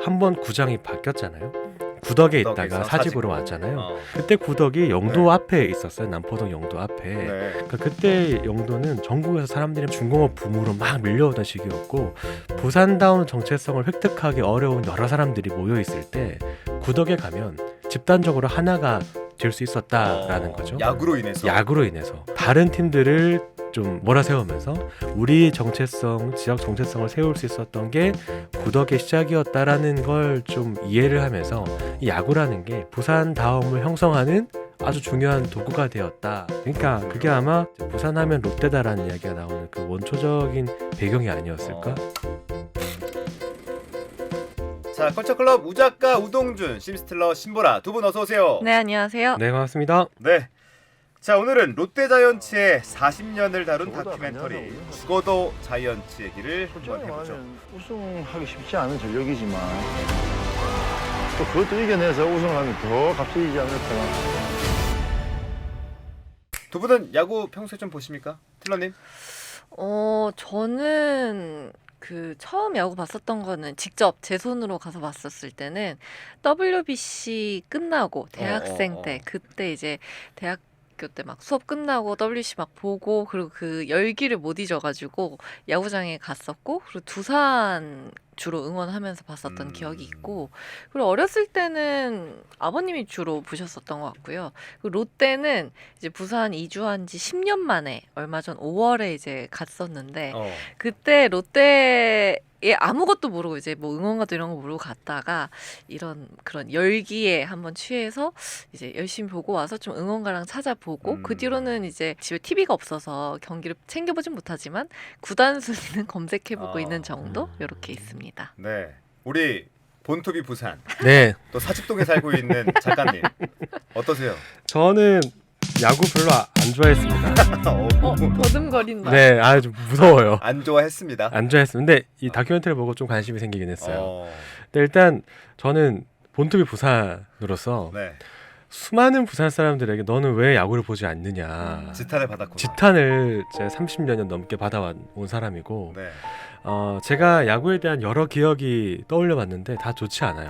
한번 구장이 바뀌었잖아요. 구덕에 있다가 사직으로 왔잖아요. 그때 구덕이 영도 앞에 있었어요. 남포동 영도 앞에. 그러니까 그때 영도는 전국에서 사람들이 중공업 붐으로 막 밀려오던 시기였고 부산다운 정체성을 획득하기 어려운 여러 사람들이 모여 있을 때 구덕에 가면 집단적으로 하나가 될 수 있었다라는 거죠. 야구로 인해서 다른 팀들을 좀 몰아세우면서 우리 정체성, 지역 정체성을 세울 수 있었던 게 구덕의 시작이었다라는 걸 좀 이해를 하면서 이 야구라는 게 부산다움을 형성하는 아주 중요한 도구가 되었다. 그러니까 그게 아마 부산하면 롯데다라는 이야기가 나오는 그 원초적인 배경이 아니었을까? 자, 컬처클럽 우작가 우동준, 심스틸러 신보라 두 분 어서 오세요. 네, 안녕하세요. 네, 반갑습니다. 네. 자, 오늘은 롯데자이언츠의 40년을 다룬 다큐멘터리 죽어도 자이언츠 얘기를 한번 해보죠. 우승하기 쉽지 않은 전력이지만 또 그것도 이겨내서 우승을 하면 더 값지지 않을까. 두 분은 야구 평소에 좀 보십니까? 틸러님? 저는 처음 야구 봤었던 거는 직접 제 손으로 가서 봤었을 때는 WBC 끝나고 대학생 때 그때 이제 대학교 때 막 수업 끝나고 WBC 막 보고 그리고 그 열기를 못 잊어가지고 야구장에 갔었고 그리고 두산 주로 응원하면서 봤었던 기억이 있고 그리고 어렸을 때는 아버님이 주로 보셨었던 것 같고요. 그리고 롯데는 이제 부산 이주한 지 10년 만에 얼마 전 5월에 이제 갔었는데 그때 롯데에 아무것도 모르고 이제 뭐 응원가도 이런 거 모르고 갔다가 이런 그런 열기에 한번 취해서 이제 열심히 보고 와서 좀 응원가랑 찾아보고 그 뒤로는 이제 집에 TV가 없어서 경기를 챙겨보진 못하지만 구단 순위는 검색해보고 있는 정도 이렇게 있습니다. 네, 우리 본토비 부산. 네. 또 사직동에 살고 있는 작가님 어떠세요? 저는 야구 별로 안 좋아했습니다. 더듬거린다. 네, 좀 무서워요. 안 좋아했습니다. 안 좋아했습니다. 근데 이 다큐멘터리 보고 좀 관심이 생기긴 했어요. 근데 일단 저는 본토비 부산으로서 수많은 부산 사람들에게 너는 왜 야구를 보지 않느냐 지탄을 받았구나. 지탄을 제가 30여 년 넘게 받아온 사람이고 제가 야구에 대한 여러 기억이 떠올려봤는데 다 좋지 않아요.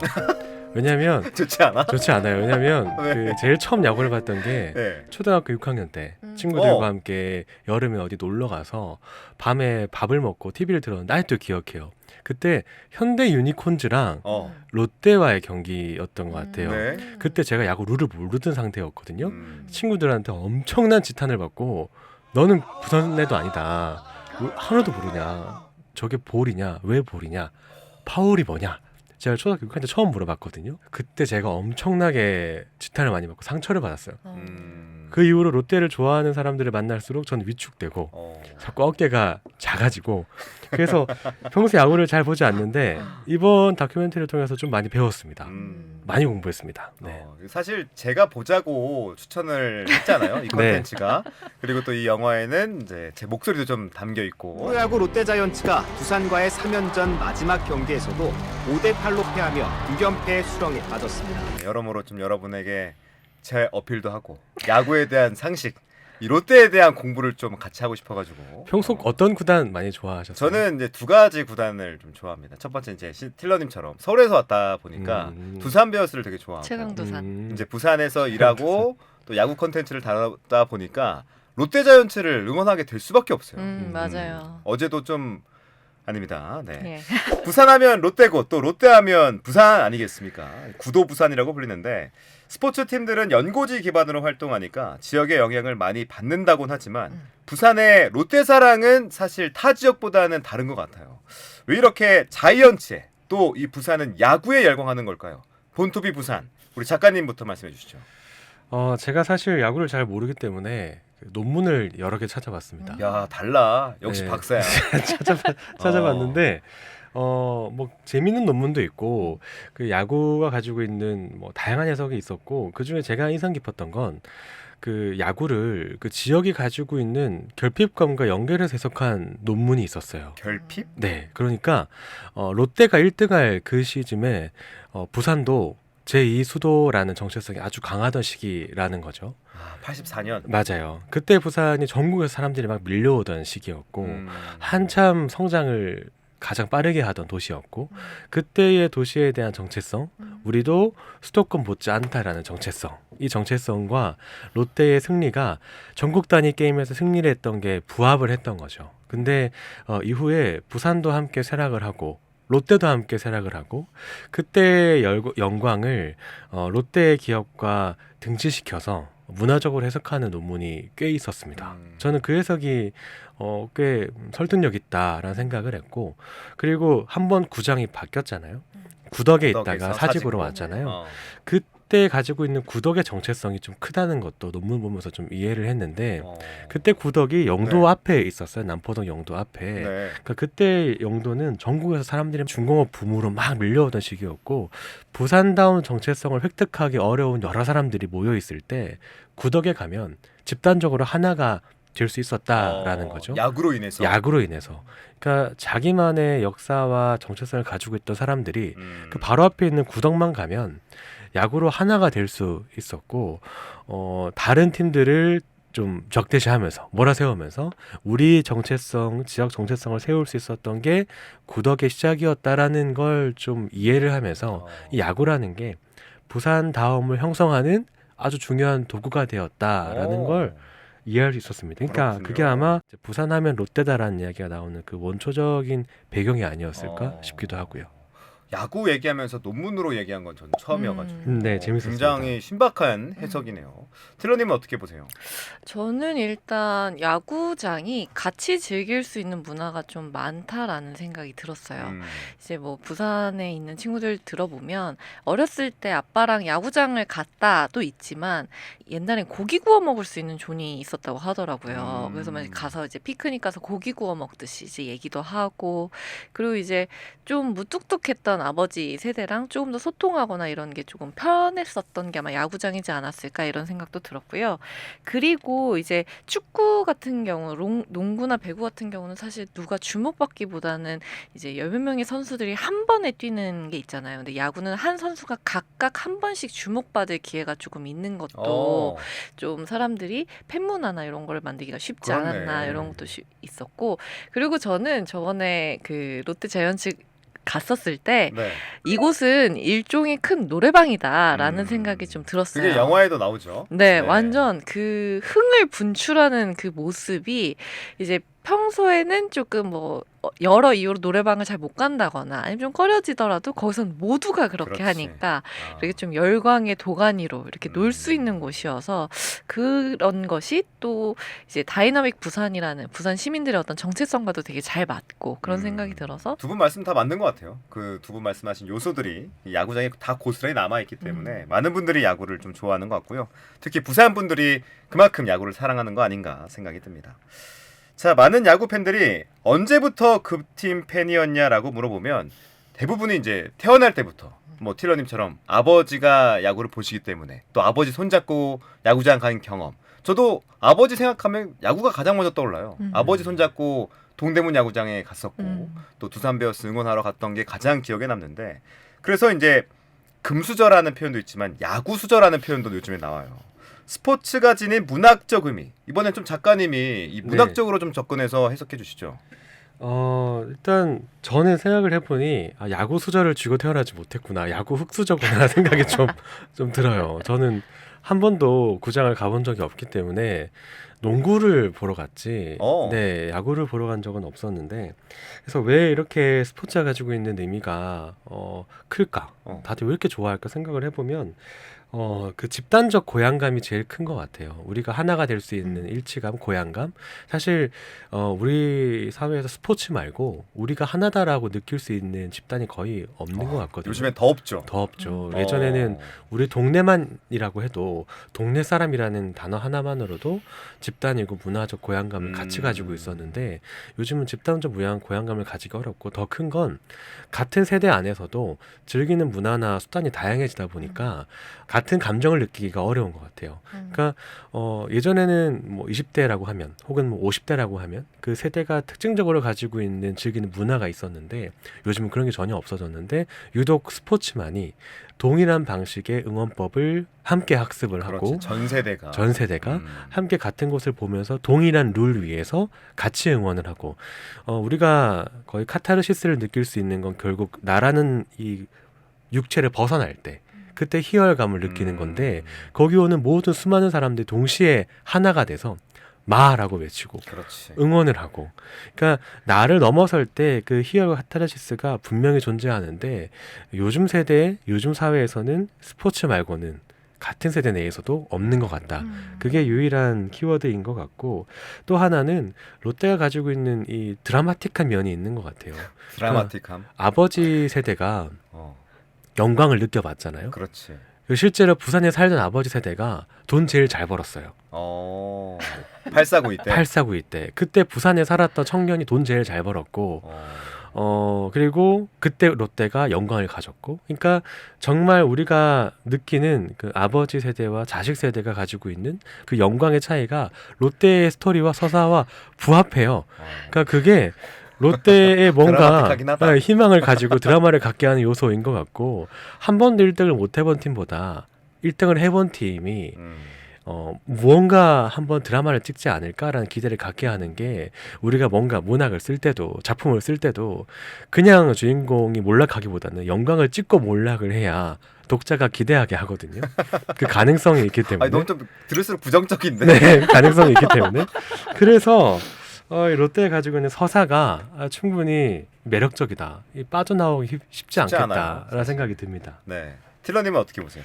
왜냐면 좋지 않아요. 왜냐면 그 제일 처음 야구를 봤던 게 초등학교 6학년 때 친구들과 함께 여름에 어디 놀러 가서 밤에 밥을 먹고 TV를 틀었는데 아직도 기억해요. 그때 현대 유니콘즈랑 롯데와의 경기였던 것 같아요. 그때 제가 야구 룰을 모르던 상태였거든요. 친구들한테 엄청난 지탄을 받고 너는 부산 애도 아니다. 하나도 모르냐. 저게 볼이냐. 왜 볼이냐. 파울이 뭐냐. 제가 초등학교 6학년 때 처음 물어봤거든요. 그때 제가 엄청나게 지탄을 많이 받고 상처를 받았어요. 그 이후로 롯데를 좋아하는 사람들을 만날수록 저는 위축되고 자꾸 어깨가 작아지고 그래서 평소에 야구를 잘 보지 않는데 이번 다큐멘터리를 통해서 좀 많이 배웠습니다. 많이 공부했습니다. 네. 사실 제가 보자고 추천을 했잖아요. 이 콘텐츠가. 그리고 또 이 영화에는 이제 제 목소리도 좀 담겨 있고. 프로야구 롯데자이언츠가 두산과의 3연전 마지막 경기에서도 5대8로 패하며 6연패의 수렁에 빠졌습니다. 여러모로 좀 여러분에게 제 어필도 하고 야구에 대한 상식, 이 롯데에 대한 공부를 좀 같이 하고 싶어가지고. 평소 어떤 구단 많이 좋아하셨어요? 저는 이제 두 가지 구단을 좀 좋아합니다. 첫 번째 이제 틸러님처럼 서울에서 왔다 보니까 두산 베어스를 되게 좋아하고 최강두산. 이제 부산에서 일하고 또 야구 컨텐츠를 다루다 보니까 롯데자이언츠를 응원하게 될 수밖에 없어요. 맞아요. 어제도 좀 아닙니다. 네. 부산하면 롯데고 또 롯데하면 부산 아니겠습니까? 구도 부산이라고 불리는데 스포츠 팀들은 연고지 기반으로 활동하니까 지역의 영향을 많이 받는다곤 하지만 부산의 롯데 사랑은 사실 타 지역보다는 다른 것 같아요. 왜 이렇게 자이언츠에 또 이 부산은 야구에 열광하는 걸까요? 본토비 부산 우리 작가님부터 말씀해 주시죠. 제가 사실 야구를 잘 모르기 때문에 논문을 여러 개 찾아봤습니다. 야 달라 역시 박사야. 찾아봤는데 뭐 재밌는 논문도 있고 그 야구가 가지고 있는 뭐 다양한 해석이 있었고 그 중에 제가 인상 깊었던 건 그 야구를 그 지역이 가지고 있는 결핍감과 연결해서 해석한 논문이 있었어요. 결핍? 네, 그러니까 롯데가 1등할 그 시즌에 부산도 제2 수도라는 정체성이 아주 강하던 시기라는 거죠. 84년. 맞아요. 그때 부산이 전국에서 사람들이 막 밀려오던 시기였고 한참 성장을 가장 빠르게 하던 도시였고 그때의 도시에 대한 정체성, 우리도 수도권 못지않다라는 정체성, 이 정체성과 롯데의 승리가 전국 단위 게임에서 승리를 했던 게 부합을 했던 거죠. 근데 이후에 부산도 함께 쇠락을 하고 롯데도 함께 쇠락을 하고 그때의 영광을 롯데의 기업과 등치시켜서 문화적으로 해석하는 논문이 꽤 있었습니다. 저는 그 해석이 꽤 설득력 있다라는 생각을 했고, 그리고 한번 구장이 바뀌었잖아요. 구덕에 있다가 사직으로 왔잖아요. 그때 가지고 있는 구덕의 정체성이 좀 크다는 것도 논문 보면서 좀 이해를 했는데 그때 구덕이 영도 네. 앞에 있었어요. 남포동 영도 앞에. 네. 그러니까 그때 영도는 전국에서 사람들이 중공업 붐으로 막 밀려오던 시기였고 부산다운 정체성을 획득하기 어려운 여러 사람들이 모여 있을 때 구덕에 가면 집단적으로 하나가 될 수 있었다라는 거죠. 야구로 인해서. 야구로 인해서. 그러니까 자기만의 역사와 정체성을 가지고 있던 사람들이 그 바로 앞에 있는 구덕만 가면 야구로 하나가 될 수 있었고 다른 팀들을 좀 적대시하면서 몰아세우면서 우리 정체성, 지역 정체성을 세울 수 있었던 게 구덕의 시작이었다라는 걸 좀 이해를 하면서 이 야구라는 게 부산 다음을 형성하는 아주 중요한 도구가 되었다라는 걸 이해할 수 있었습니다. 그러니까 그렇군요. 그게 아마 부산하면 롯데다라는 이야기가 나오는 그 원초적인 배경이 아니었을까 싶기도 하고요. 야구 얘기하면서 논문으로 얘기한 건 전 처음이어가지고 네, 재밌었습니다. 굉장히 신박한 해석이네요. 트러님은 어떻게 보세요? 저는 일단 야구장이 같이 즐길 수 있는 문화가 좀 많다라는 생각이 들었어요. 이제 뭐 부산에 있는 친구들 들어보면 어렸을 때 아빠랑 야구장을 갔다도 있지만 옛날엔 고기 구워 먹을 수 있는 존이 있었다고 하더라고요. 그래서 막 가서 이제 피크닉 가서 고기 구워 먹듯이 이제 얘기도 하고, 그리고 이제 좀 무뚝뚝했던 아버지 세대랑 조금 더 소통하거나 이런 게 조금 편했었던 게 아마 야구장이지 않았을까 이런 생각도 들었고요. 그리고 이제 축구 같은 경우, 농구나 배구 같은 경우는 사실 누가 주목받기보다는 이제 열몇 명의 선수들이 한 번에 뛰는 게 있잖아요. 근데 야구는 한 선수가 각각 한 번씩 주목받을 기회가 조금 있는 것도 좀 사람들이 팬문화나 이런 걸 만들기가 쉽지 그렇네. 않았나 이런 것도 있었고, 그리고 저는 저번에 그 롯데 자이언츠 갔었을 때 네. 이곳은 일종의 큰 노래방이다라는 생각이 좀 들었어요. 그게 영화에도 나오죠. 네, 완전 그 흥을 분출하는 그 모습이 이제 평소에는 조금 뭐 여러 이유로 노래방을 잘 못 간다거나 아니면 좀 꺼려지더라도 거기선 모두가 그렇게 그렇지. 하니까 이렇게 좀 열광의 도가니로 이렇게 놀 수 있는 곳이어서 그런 것이 또 이제 다이나믹 부산이라는 부산 시민들의 어떤 정체성과도 되게 잘 맞고 그런 생각이 들어서 두 분 말씀 다 맞는 것 같아요. 그 두 분 말씀하신 요소들이 이 야구장에 다 고스란히 남아있기 때문에 많은 분들이 야구를 좀 좋아하는 것 같고요. 특히 부산 분들이 그만큼 야구를 사랑하는 거 아닌가 생각이 듭니다. 자, 많은 야구 팬들이 언제부터 그 팀 팬이었냐라고 물어보면 대부분이 이제 태어날 때부터 뭐 티러님처럼 아버지가 야구를 보시기 때문에 또 아버지 손잡고 야구장 간 경험. 저도 아버지 생각하면 야구가 가장 먼저 떠올라요. 아버지 손잡고 동대문 야구장에 갔었고 또 두산 베어스 응원하러 갔던 게 가장 기억에 남는데, 그래서 이제 금수저라는 표현도 있지만 야구수저라는 표현도 요즘에 나와요. 스포츠가 지닌 문학적 의미. 이번엔 좀 작가님이 이 문학적으로 좀 접근해서 해석해 주시죠. 일단 저는 생각을 해보니 야구 수저를 쥐고 태어나지 못했구나, 야구 흙수저구나 생각이 좀 들어요. 저는 한 번도 구장을 가본 적이 없기 때문에 농구를 보러 갔지 네, 야구를 보러 간 적은 없었는데, 그래서 왜 이렇게 스포츠가 가지고 있는 의미가 클까, 다들 왜 이렇게 좋아할까 생각을 해보면 그 집단적 고향감이 제일 큰 것 같아요. 우리가 하나가 될 수 있는 일치감, 고향감. 사실 우리 사회에서 스포츠 말고 우리가 하나다라고 느낄 수 있는 집단이 거의 없는 것 같거든요. 요즘엔 더 없죠. 더 없죠. 예전에는 우리 동네만이라고 해도 동네 사람이라는 단어 하나만으로도 집단이고 문화적 고향감을 같이 가지고 있었는데 요즘은 집단적 고향감을 가지기 어렵고, 더 큰 건 같은 세대 안에서도 즐기는 문화나 수단이 다양해지다 보니까 같은 감정을 느끼기가 어려운 것 같아요. 그러니까 예전에는 뭐 20대라고 하면 혹은 뭐 50대라고 하면 그 세대가 특징적으로 가지고 있는 즐기는 문화가 있었는데 요즘은 그런 게 전혀 없어졌는데 유독 스포츠만이 동일한 방식의 응원법을 함께 학습을 하고 전 세대가 함께 같은 곳을 보면서 동일한 룰 위에서 같이 응원을 하고 우리가 거의 카타르시스를 느낄 수 있는 건 결국 나라는 이 육체를 벗어날 때 그때 희열감을 느끼는 건데 거기 오는 모든 수많은 사람들이 동시에 하나가 돼서 마라고 외치고 응원을 하고 그러니까 나를 넘어설 때 그 희열과 카타르시스가 분명히 존재하는데 요즘 세대, 요즘 사회에서는 스포츠 말고는 같은 세대 내에서도 없는 것 같다. 그게 유일한 키워드인 것 같고 또 하나는 롯데가 가지고 있는 이 드라마틱한 면이 있는 것 같아요. 드라마틱함? 그러니까 아버지 세대가 영광을 느껴봤잖아요. 그렇지. 실제로 부산에 살던 아버지 세대가 돈 제일 잘 벌었어요. 849 때. 849 때. 그때 부산에 살았던 청년이 돈 제일 잘 벌었고 그리고 그때 롯데가 영광을 가졌고 그러니까 정말 우리가 느끼는 그 아버지 세대와 자식 세대가 가지고 있는 그 영광의 차이가 롯데의 스토리와 서사와 부합해요. 그러니까 그게 롯데의 뭔가 희망을 가지고 드라마를 갖게 하는 요소인 것 같고 한 번도 1등을 못 해본 팀보다 1등을 해본 팀이 무언가 한번 드라마를 찍지 않을까라는 기대를 갖게 하는 게 우리가 뭔가 문학을 쓸 때도 작품을 쓸 때도 그냥 주인공이 몰락하기보다는 영광을 찍고 몰락을 해야 독자가 기대하게 하거든요. 그 가능성이 있기 때문에. 너무 좀 들을수록 부정적인데. 네, 가능성이 있기 때문에. 그래서 롯데가 가지고 있는 서사가 충분히 매력적이다. 빠져나오기 쉽지 않겠다라는 생각이 듭니다. 네. 틸러님은 어떻게 보세요?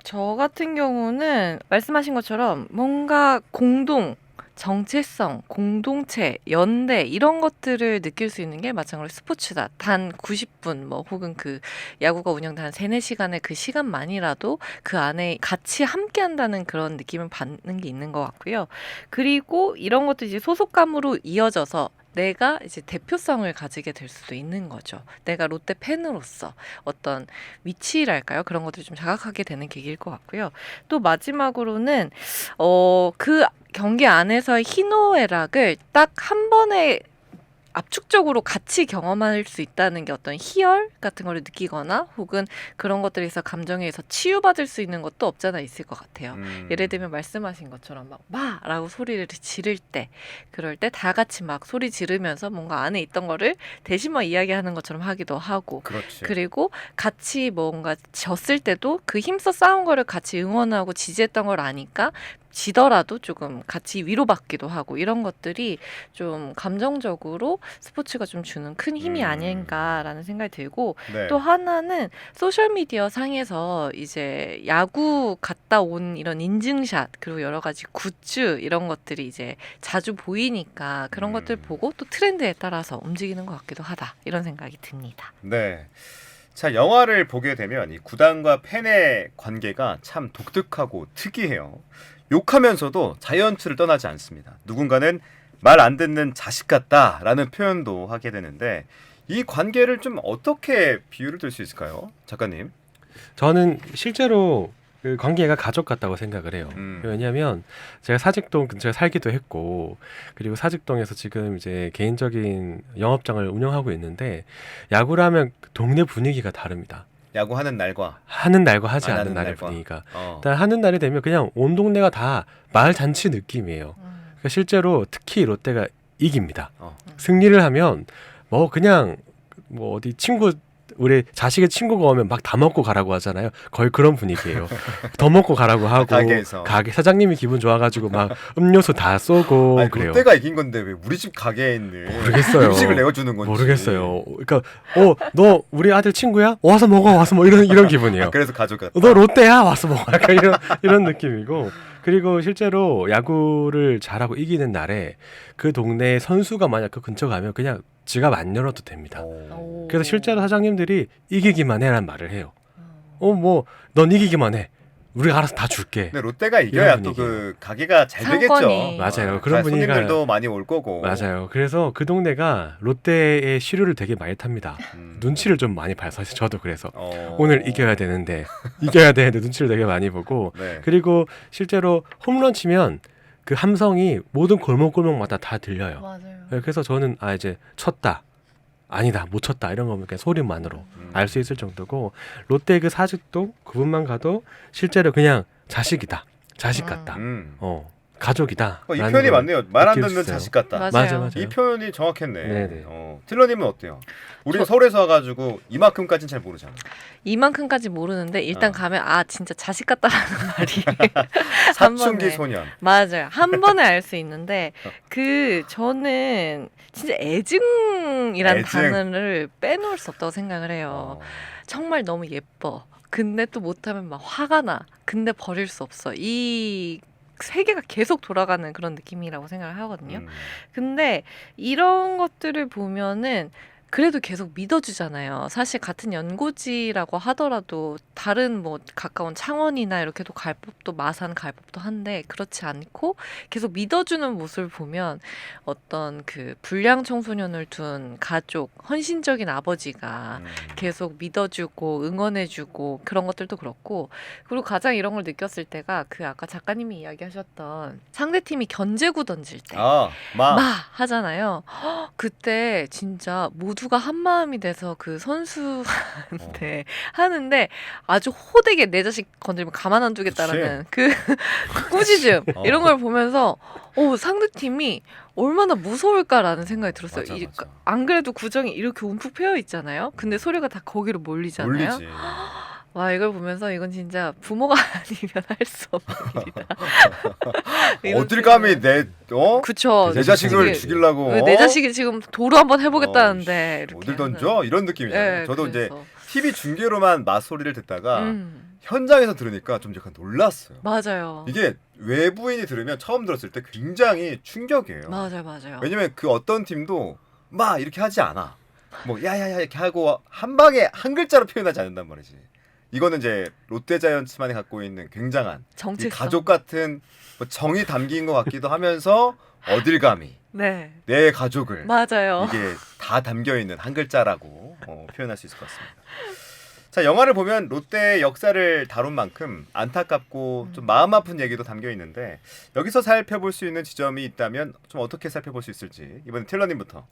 저 같은 경우는 말씀하신 것처럼 뭔가 공동, 정체성, 공동체, 연대 이런 것들을 느낄 수 있는 게 마찬가지로 스포츠다. 단 90분 뭐 혹은 그 야구가 운영되는 3-4시간의 그 시간만이라도 그 안에 같이 함께 한다는 그런 느낌을 받는 게 있는 것 같고요. 그리고 이런 것도 이제 소속감으로 이어져서 내가 이제 대표성을 가지게 될 수도 있는 거죠. 내가 롯데 팬으로서 어떤 위치랄까요? 그런 것들을 좀 자각하게 되는 계기일 것 같고요. 또 마지막으로는 그 경기 안에서의 희노애락을 딱 한 번에 압축적으로 같이 경험할 수 있다는 게 어떤 희열 같은 걸 느끼거나 혹은 그런 것들에서 감정에서 치유받을 수 있는 것도 없잖아 있을 것 같아요. 예를 들면 말씀하신 것처럼 막 마라고 소리를 지를 때 그럴 때 다 같이 막 소리 지르면서 뭔가 안에 있던 거를 대신 막 이야기하는 것처럼 하기도 하고 그렇지. 그리고 같이 뭔가 졌을 때도 그 힘써 싸운 거를 같이 응원하고 지지했던 걸 아니까 지더라도 조금 같이 위로받기도 하고 이런 것들이 좀 감정적으로 스포츠가 좀 주는 큰 힘이 아닌가라는 생각이 들고 네. 또 하나는 소셜미디어 상에서 이제 야구 갔다 온 이런 인증샷 그리고 여러 가지 굿즈 이런 것들이 이제 자주 보이니까 그런 것들 보고 또 트렌드에 따라서 움직이는 것 같기도 하다 이런 생각이 듭니다. 네. 자, 영화를 보게 되면 이 구단과 팬의 관계가 참 독특하고 특이해요. 욕하면서도 자이언츠를 떠나지 않습니다. 누군가는 말 안 듣는 자식 같다라는 표현도 하게 되는데 이 관계를 좀 어떻게 비유를 들 수 있을까요? 작가님. 저는 실제로 그 관계가 가족 같다고 생각을 해요. 왜냐하면 제가 사직동 근처에 살기도 했고 그리고 사직동에서 지금 이제 개인적인 영업장을 운영하고 있는데 야구를 하면 동네 분위기가 다릅니다. 야구하는 날과 하지 않는 날의 분위기가 일단 하는 날이 되면 그냥 온 동네가 다 마을 잔치 느낌이에요. 그러니까 실제로 특히 롯데가 이깁니다. 승리를 하면 뭐 그냥 뭐 어디 친구 우리 자식의 친구가 오면 막 다 먹고 가라고 하잖아요. 거의 그런 분위기예요. 더 먹고 가라고 하고 가게에서. 가게 사장님이 기분 좋아가지고 막 음료수 다 쏘고 아니, 그래요. 롯데가 이긴 건데 왜 우리 집 가게에 있는 모르겠어요. 음식을 내어주는 건지 모르겠어요. 그러니까 너 우리 아들 친구야? 와서 먹어 와서 뭐 이런 기분이에요. 그래서 가족 같다. 너 롯데야 와서 먹어 약간 이런 느낌이고 그리고 실제로 야구를 잘하고 이기는 날에 그 동네 선수가 만약 그 근처 가면 그냥 지갑 안 열어도 됩니다. 그래서 실제로 사장님들이 이기기만 해라는 말을 해요. 뭐 넌 이기기만 해. 우리가 알아서 다 줄게. 근데 롯데가 이겨야 또 그 가게가 잘 상권이. 되겠죠. 맞아요. 그런 분위기가 손님들도 많이 올 거고. 맞아요. 그래서 그 동네가 롯데의 시류를 되게 많이 탑니다. 눈치를 좀 많이 봐요. 사실 저도 그래서 오늘 이겨야 되는데 눈치를 되게 많이 보고 네. 그리고 실제로 홈런 치면 그 함성이 모든 골목골목마다 다 들려요. 맞아요. 그래서 저는 이제 쳤다. 아니다 못 쳤다 이런 거면 그냥 소리만으로 알 수 있을 정도고 롯데 그 사직도 그분만 가도 실제로 그냥 자식이다 자식 같다 가족이다 이 표현이 맞네요. 말 안 듣는 느껴졌어요. 자식 같다. 맞아요. 이 표현이 정확했네. 네네. 틸러님은 어때요? 우리는 서울에서 와가지고 이만큼까지는 잘 모르잖아. 이만큼까지 모르는데 일단 가면 진짜 자식 같다라는 말이 사춘기 번에. 소년. 맞아요. 한 번에 알 수 있는데 저는 진짜 애증이라는 애증. 단어를 빼놓을 수 없다고 생각을 해요. 정말 너무 예뻐. 근데 또 못하면 막 화가 나. 근데 버릴 수 없어. 이 세계가 계속 돌아가는 그런 느낌이라고 생각을 하거든요. 근데 이런 것들을 보면은 그래도 계속 믿어주잖아요. 사실 같은 연고지라고 하더라도 다른 뭐 가까운 창원이나 이렇게도 갈 법도 마산 갈 법도 한데 그렇지 않고 계속 믿어주는 모습을 보면 어떤 그 불량 청소년을 둔 가족, 헌신적인 아버지가 계속 믿어주고 응원해주고 그런 것들도 그렇고 그리고 가장 이런 걸 느꼈을 때가 그 아까 작가님이 이야기하셨던 상대팀이 견제구 던질 때 마 하잖아요. 그때 진짜 모두가 한 마음이 돼서 그 선수한테 하는데 아주 호되게 내 자식 건드리면 가만 안 두겠다라는 그 꾸짖음 이런 걸 보면서 상대팀이 얼마나 무서울까라는 생각이 들었어요. 맞아. 안 그래도 구정이 이렇게 움푹 패여 있잖아요. 근데 소리가 다 거기로 몰리잖아요. 몰리지. 와 이걸 보면서 이건 진짜 부모가 아니면 할 수 없는 일이다. 어딜 감히 그쵸. 내 자식을 죽이려고 내 자식이 지금 도로 한번 해보겠다는데 이렇게 어딜 던져? 이런 느낌이잖아요. 네, 저도 그래서. 이제 TV 중계로만 맞소리를 듣다가 현장에서 들으니까 좀 약간 놀랐어요. 맞아요. 이게 외부인이 들으면 처음 들었을 때 굉장히 충격이에요. 맞아요. 왜냐면 그 어떤 팀도 막 이렇게 하지 않아. 뭐 야야야 이렇게 하고 한 방에 한 글자로 표현하지 않는단 말이지. 이거는 이제 롯데자이언츠만이 갖고 있는 굉장한 이 가족 같은 뭐 정이 담긴 것 같기도 하면서 어딜 감히 네. 내 가족을 맞아요. 이게 다 담겨 있는 한 글자라고 표현할 수 있을 것 같습니다. 자, 영화를 보면 롯데의 역사를 다룬 만큼 안타깝고 좀 마음 아픈 얘기도 담겨 있는데 여기서 살펴볼 수 있는 지점이 있다면 좀 어떻게 살펴볼 수 있을지 이번엔 틸러님부터.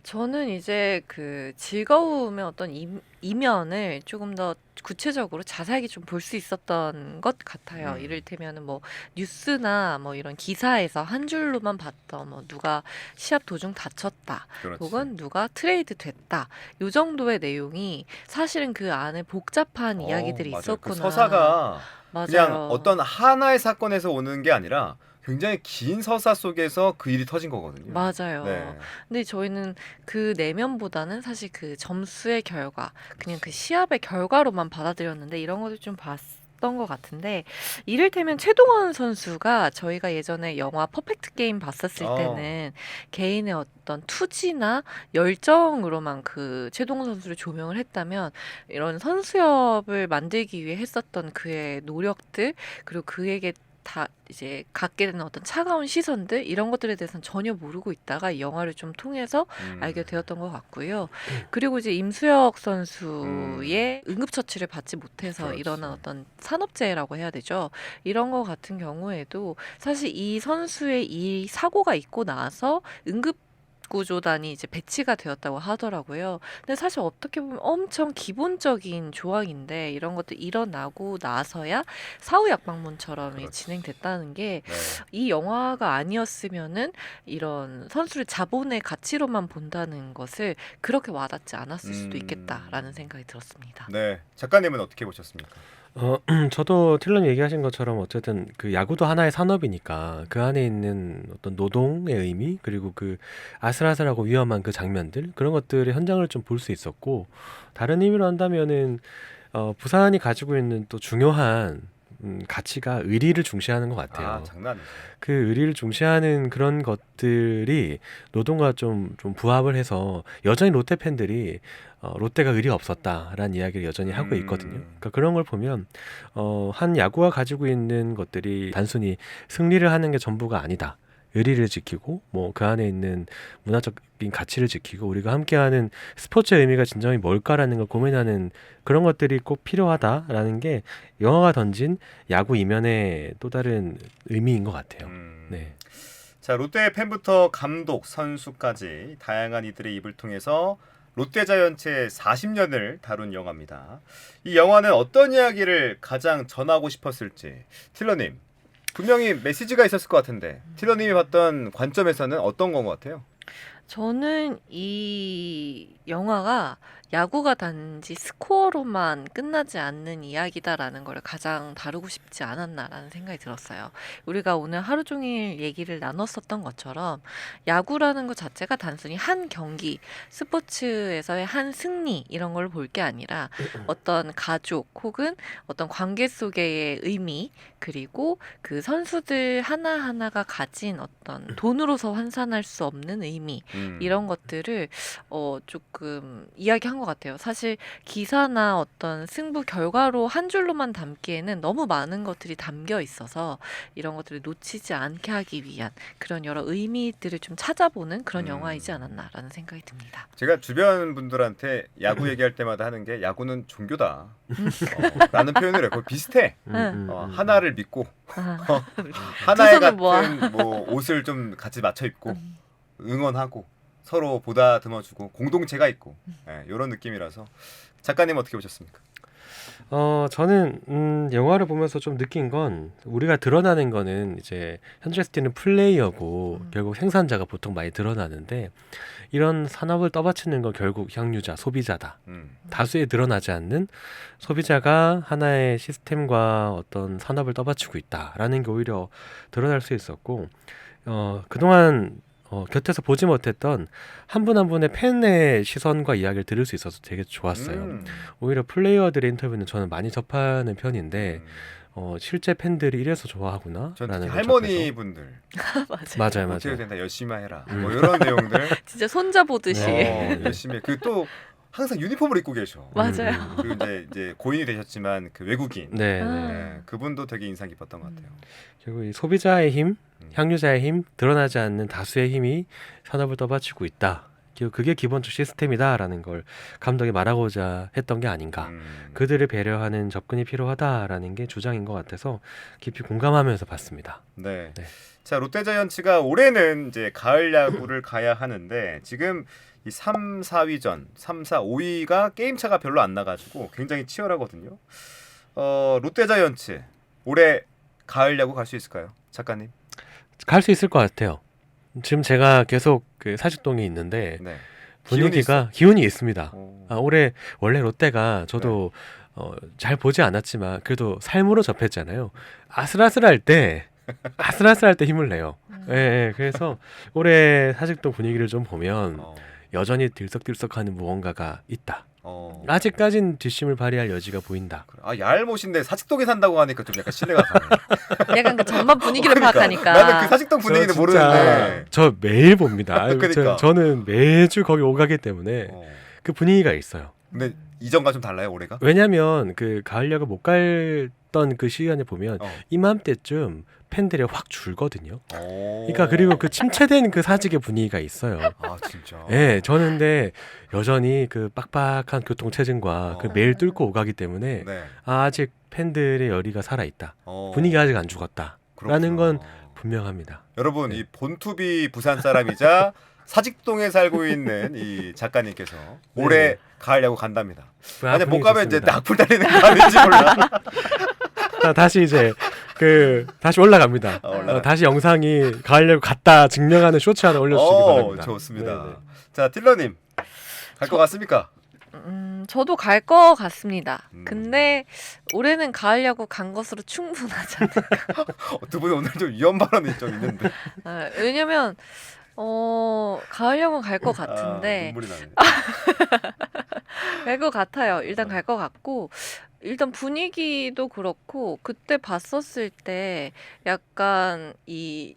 저는 이제 그 즐거움의 어떤 이면을 조금 더 구체적으로 자세하게 좀 볼 수 있었던 것 같아요. 이를테면은 뭐 뉴스나 뭐 이런 기사에서 한 줄로만 봤던 뭐 누가 시합 도중 다쳤다, 그렇지. 혹은 누가 트레이드 됐다, 요 정도의 내용이 사실은 그 안에 복잡한 이야기들이 맞아요. 있었구나. 그 서사가 맞아요. 그냥 어떤 하나의 사건에서 오는 게 아니라 굉장히 긴 서사 속에서 그 일이 터진 거거든요. 맞아요. 네. 근데 저희는 그 내면보다는 사실 그 점수의 결과, 그냥 그 시합의 결과로만 받아들였는데 이런 것도 좀 봤던 것 같은데 이를테면 최동원 선수가 저희가 예전에 영화 퍼펙트 게임 봤었을 때는 개인의 어떤 투지나 열정으로만 그 최동원 선수를 조명을 했다면 이런 선수협을 만들기 위해 했었던 그의 노력들 그리고 그에게 다 이제 갖게 되는 어떤 차가운 시선들 이런 것들에 대해서는 전혀 모르고 있다가 이 영화를 좀 통해서 알게 되었던 것 같고요. 그리고 이제 임수혁 선수의 응급처치를 받지 못해서 그렇지. 일어난 어떤 산업재해라고 해야 되죠. 이런 거 같은 경우에도 사실 이 선수의 이 사고가 있고 나서 응급 구조단이 이제 배치가 되었다고 하더라고요. 근데 사실 어떻게 보면 엄청 기본적인 조항인데 이런 것도 일어나고 나서야 사후 약방문처럼 그렇지. 진행됐다는 게 이 네. 영화가 아니었으면은 이런 선수를 자본의 가치로만 본다는 것을 그렇게 와닿지 않았을 수도 있겠다라는 생각이 들었습니다. 네. 작가님은 어떻게 보셨습니까? 저도 틸런 얘기하신 것처럼 어쨌든 그 야구도 하나의 산업이니까 그 안에 있는 어떤 노동의 의미 그리고 그 아슬아슬하고 위험한 그 장면들 그런 것들의 현장을 좀 볼 수 있었고 다른 의미로 한다면은 부산이 가지고 있는 또 중요한 가치가 의리를 중시하는 것 같아요. 장난 아니죠. 그 의리를 중시하는 그런 것들이 노동과 좀 부합을 해서 여전히 롯데 팬들이 롯데가 의리가 없었다라는 이야기를 여전히 하고 있거든요. 그러니까 그런 걸 보면 한 야구가 가지고 있는 것들이 단순히 승리를 하는 게 전부가 아니다. 의리를 지키고 뭐 그 안에 있는 문화적인 가치를 지키고 우리가 함께하는 스포츠의 의미가 진정히 뭘까라는 걸 고민하는 그런 것들이 꼭 필요하다라는 게 영화가 던진 야구 이면의 또 다른 의미인 것 같아요. 네. 자, 롯데 팬부터 감독, 선수까지 다양한 이들의 입을 통해서 롯데자이언츠의 40년을 다룬 영화입니다. 이 영화는 어떤 이야기를 가장 전하고 싶었을지 틸러님 분명히 메시지가 있었을 것 같은데 틸러님이 봤던 관점에서는 어떤 건 것 같아요? 저는 이 영화가 야구가 단지 스코어로만 끝나지 않는 이야기다라는 걸 가장 다루고 싶지 않았나라는 생각이 들었어요. 우리가 오늘 하루 종일 얘기를 나눴었던 것처럼 야구라는 것 자체가 단순히 한 경기, 스포츠에서의 한 승리 이런 걸 볼 게 아니라 어떤 가족 혹은 어떤 관계 속의 의미 그리고 그 선수들 하나하나가 가진 어떤 돈으로서 환산할 수 없는 의미 이런 것들을 조금 이야기한 것 같아요. 사실 기사나 어떤 승부 결과로 한 줄로만 담기에는 너무 많은 것들이 담겨 있어서 이런 것들을 놓치지 않게 하기 위한 그런 여러 의미들을 좀 찾아보는 그런 영화이지 않았나라는 생각이 듭니다. 제가 주변 분들한테 야구 얘기할 때마다 하는 게 야구는 종교다 라는 표현을 해요. 거의 비슷해. 하나를 믿고 하나의 손을 모아. 같은 뭐 옷을 좀 같이 맞춰 입고 응원하고 서로 보다듬어주고 공동체가 있고 이런 느낌이라서 작가님 어떻게 보셨습니까? 저는 영화를 보면서 좀 느낀 건 우리가 드러나는 거는 이제 현재 스티는 플레이어고 결국 생산자가 보통 많이 드러나는데 이런 산업을 떠받치는 건 결국 향유자, 소비자다. 다수에 드러나지 않는 소비자가 하나의 시스템과 어떤 산업을 떠받치고 있다라는 게 오히려 드러날 수 있었고 그동안 곁에서 보지 못했던 한 분 한 분의 팬의 시선과 이야기를 들을 수 있어서 되게 좋았어요. 오히려 플레이어들의 인터뷰는 저는 많이 접하는 편인데 실제 팬들이 이래서 좋아하구나 전 라는 특히 걸 할머니 분들 맞아요. 맞아요. 어떻게 된다 열심히 해라 뭐 이런 내용들 진짜 손자 보듯이. 열심히 그 또 항상 유니폼을 입고 계셔. 맞아요. 그리고 이제 고인이 되셨지만 그 외국인 네. 그분도 되게 인상 깊었던 것 같아요. 결국 이 소비자의 힘, 향유자의 힘, 드러나지 않는 다수의 힘이 산업을 떠받치고 있다. 그게 기본적 시스템이다라는 걸 감독이 말하고자 했던 게 아닌가. 그들을 배려하는 접근이 필요하다라는 게 주장인 것 같아서 깊이 공감하면서 봤습니다. 네. 네. 자 롯데자이언츠가 올해는 이제 가을 야구를 가야 하는데 지금 이 3, 4위전, 3, 4, 5위가 게임 차가 별로 안 나가지고 굉장히 치열하거든요. 롯데자이언츠 올해 가을 야구 갈 수 있을까요, 작가님? 갈 수 있을 것 같아요. 지금 제가 계속 그 사직동에 있는데 네. 분위기가 기운이 있습니다. 올해 원래 롯데가 저도 잘 보지 않았지만 그래도 삶으로 접했잖아요. 아슬아슬할 때 힘을 내요. 예, 그래서 올해 사직동 분위기를 좀 보면 여전히 들썩들썩하는 무언가가 있다. 아직까진 뒷심을 발휘할 여지가 보인다. 얄못인데 사직동에 산다고 하니까 좀 약간 신뢰가 가네. 약간 그 전반 분위기를 그러니까. 파악하니까. 나는 그 사직동 분위기는 모르는데. 저 매일 봅니다. 그러니까. 저는 매주 거기 오가기 때문에 그 분위기가 있어요. 근데 이전과 좀 달라요 올해가? 왜냐하면 그 가을 야구 못 갔던 그 시간에 보면 이맘때쯤 팬들이 확 줄거든요. 그러니까 그리고 그 침체된 그 사직의 분위기가 있어요. 아 진짜. 네, 저는 근데 여전히 그 빡빡한 교통체증과 그 매일 뚫고 오가기 때문에 네. 아직 팬들의 열의가 살아 있다. 분위기가 아직 안 죽었다. 라는 건 분명합니다. 여러분 네. 이 본투비 부산 사람이자 사직동에 살고 있는 이 작가님께서 올해 가을 야구 간답니다. 만약 못 가면 이제 낙풀 달리는 거 아닌지 몰라. 다시 이제 다시 올라갑니다. 다시 영상이 가을 야구 갔다 증명하는 쇼츠 하나 올려주시기 바랍니다. 좋습니다. 네네. 자 틸러님 갈 것 같습니까? 저도 갈 것 같습니다. 근데 올해는 가을 야구 간 것으로 충분하지 않을까. 두 분이 오늘 좀 위험 발언이 좀 있는데. 왜냐면 가을 야구 갈 것 같은데 눈물이 나네. 갈 것 같아요. 일단 갈 것 같고 일단 분위기도 그렇고 그때 봤었을 때 약간 이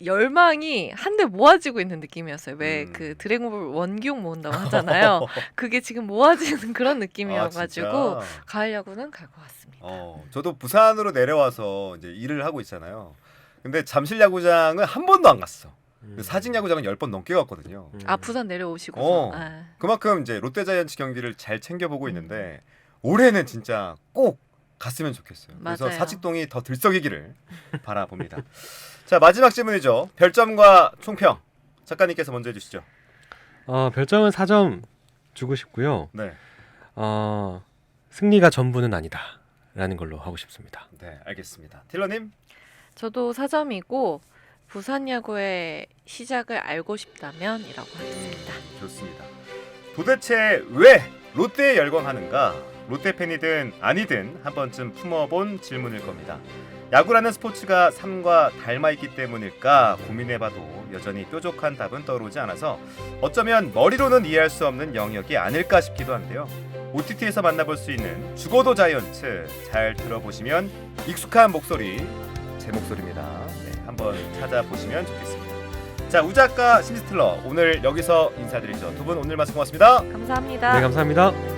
열망이 한데 모아지고 있는 느낌이었어요. 왜 그 드래곤볼 원기용 모은다고 하잖아요. 그게 지금 모아지는 그런 느낌이어가지고 가을 야구는 갈 것 같습니다. 저도 부산으로 내려와서 이제 일을 하고 있잖아요. 근데 잠실 야구장은 한 번도 안 갔어. 사직 야구장은 10번 넘게 갔거든요. 부산 내려오시고서. 그만큼 이제 롯데자이언츠 경기를 잘 챙겨보고 있는데 올해는 진짜 꼭 갔으면 좋겠어요. 그래서 맞아요. 사직동이 더 들썩이기를 바라봅니다. 자 마지막 질문이죠. 별점과 총평 작가님께서 먼저 해주시죠. 별점은 4점 주고 싶고요. 네. 승리가 전부는 아니다라는 걸로 하고 싶습니다. 네, 알겠습니다. 틸러님? 저도 4점이고 부산 야구의 시작을 알고 싶다면이라고 하겠습니다. 좋습니다. 도대체 왜 롯데에 열광하는가? 롯데 팬이든 아니든 한 번쯤 품어본 질문일 겁니다. 야구라는 스포츠가 삶과 닮아있기 때문일까 고민해봐도 여전히 뾰족한 답은 떠오르지 않아서 어쩌면 머리로는 이해할 수 없는 영역이 아닐까 싶기도 한데요. OTT에서 만나볼 수 있는 죽어도 자이언츠 잘 들어보시면 익숙한 목소리, 제 목소리입니다. 네, 한번 찾아보시면 좋겠습니다. 자, 우작가 심스틸러 오늘 여기서 인사드리죠. 두 분 오늘 말씀 고맙습니다. 감사합니다. 네, 감사합니다.